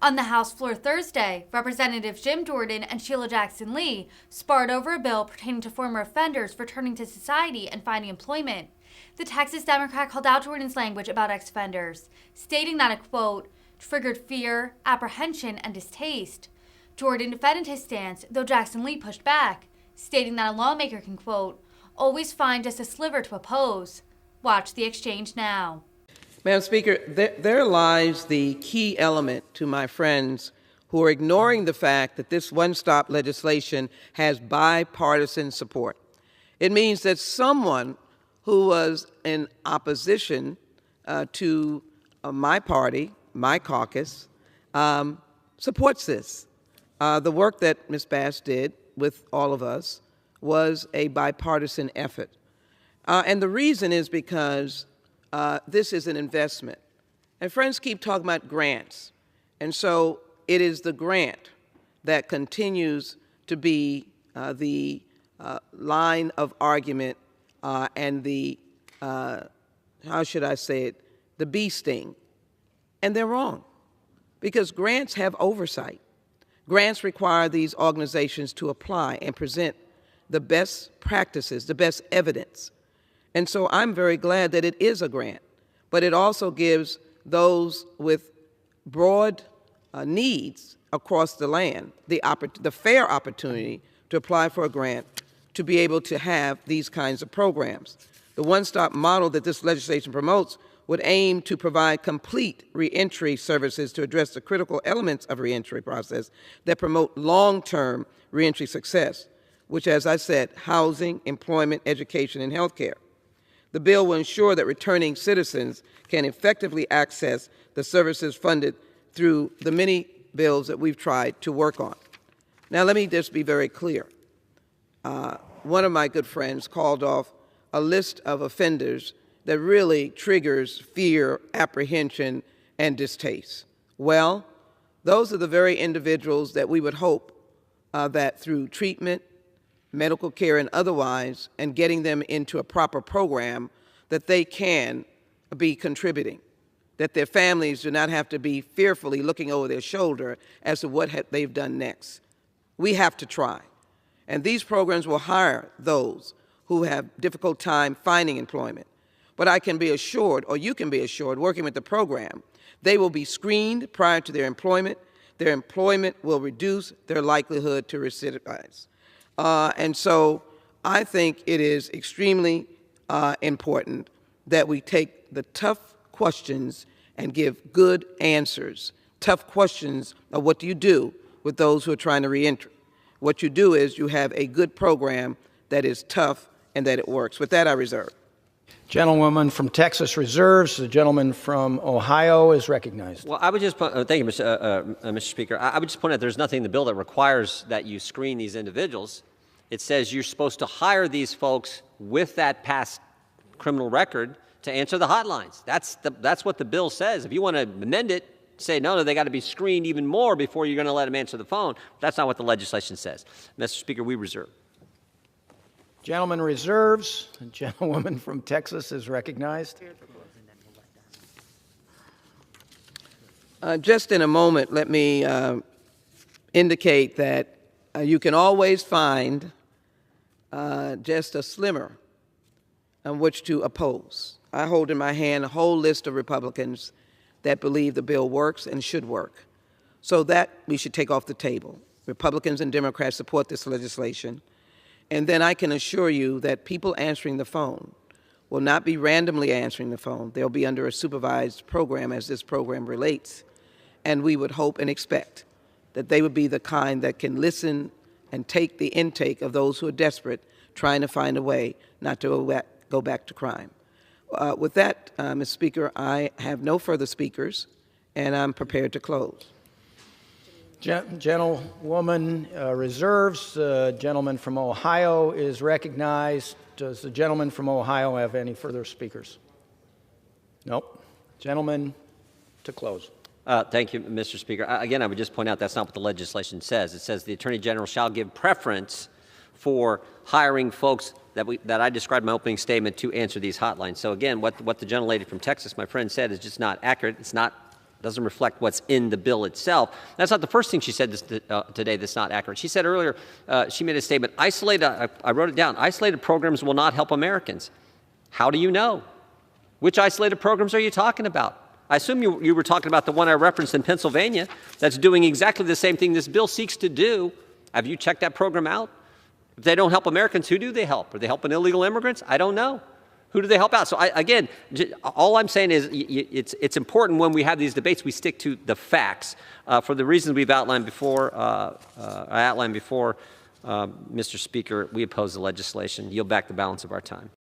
On the House floor Thursday, Representatives Jim Jordan and Sheila Jackson Lee sparred over a bill pertaining to former offenders returning to society and finding employment. The Texas Democrat called out Jordan's language about ex-offenders, stating that it, quote, triggered fear, apprehension, and distaste. Jordan defended his stance, though Jackson Lee pushed back, stating that a lawmaker can, quote, always find just a sliver to oppose. Watch the exchange now. Madam Speaker, there lies the key element to my friends who are ignoring the fact that this one-stop legislation has bipartisan support. It means that someone who was in opposition to my party, my caucus, supports this. The work that Ms. Bass did with all of us was a bipartisan effort. And the reason is because this is an investment. And friends keep talking about grants. And so it is the grant that continues to be the line of argument and the, how should I say it, the bee sting. And they're wrong, because grants have oversight. Grants require these organizations to apply and present the best practices, the best evidence. And so I'm very glad that it is a grant, but it also gives those with broad needs across the land the fair opportunity to apply for a grant to be able to have these kinds of programs. The one-stop model that this legislation promotes would aim to provide complete reentry services to address the critical elements of reentry process that promote long-term reentry success, which, as I said, housing, employment, education, and health care. The bill will ensure that returning citizens can effectively access the services funded through the many bills that we've tried to work on. Now, let me just be very clear. One of my good friends called off a list of offenders that really triggers fear, apprehension, and distaste. Well, those are the very individuals that we would hope that through treatment, medical care, and otherwise, and getting them into a proper program, that they can be contributing, that their families do not have to be fearfully looking over their shoulder as to what they've done next. We have to try. And these programs will hire those who have difficult time finding employment. But I can be assured, or you can be assured, working with the program, they will be screened prior to their employment. Their employment will reduce their likelihood to recidivize. And so I think it is extremely important that we take the tough questions and give good answers. Tough questions of what do you do with those who are trying to reenter. What you do is you have a good program that is tough and that it works. With that, I reserve. Gentlewoman from Texas reserves. The gentleman from Ohio is recognized. Well, I would just thank you, Mr. Speaker. I would just point out there's nothing in the bill that requires that you screen these individuals. It says you're supposed to hire these folks with that past criminal record to answer the hotlines. That's what the bill says. If you want to amend it, say no, they got to be screened even more before you're going to let them answer the phone. That's not what the legislation says. Mr. Speaker, we reserve. Gentleman reserves. The gentlewoman from Texas is recognized. Just in a moment, let me indicate that you can always find just a sliver on which to oppose. I hold in my hand a whole list of Republicans that believe the bill works and should work. So that we should take off the table. Republicans and Democrats support this legislation. And then I can assure you that people answering the phone will not be randomly answering the phone. They'll be under a supervised program as this program relates. And we would hope and expect that they would be the kind that can listen and take the intake of those who are desperate, trying to find a way not to go back to crime. With that, Mr. Speaker, I have no further speakers, and I'm prepared to close. Gentlewoman reserves. The gentleman from Ohio is recognized. Does the gentleman from Ohio have any further speakers? Nope. Gentleman to close. Thank you, Mr. Speaker. Again, I would just point out that's not what the legislation says. It says the Attorney General shall give preference for hiring folks that I described in my opening statement to answer these hotlines. So again, what the gentlelady from Texas, my friend, said is just not accurate. It's not doesn't reflect what's in the bill itself. That's not the first thing she said today that's not accurate. She said earlier, she made a statement, I wrote it down, isolated programs will not help Americans. How do you know? Which isolated programs are you talking about? I assume you were talking about the one I referenced in Pennsylvania that's doing exactly the same thing this bill seeks to do. Have you checked that program out? If they don't help Americans, who do they help? Are they helping illegal immigrants? I don't know. Who do they help out? So again, all I'm saying is it's important when we have these debates, we stick to the facts. For the reasons we've outlined before, Mr. Speaker, we oppose the legislation. Yield back the balance of our time.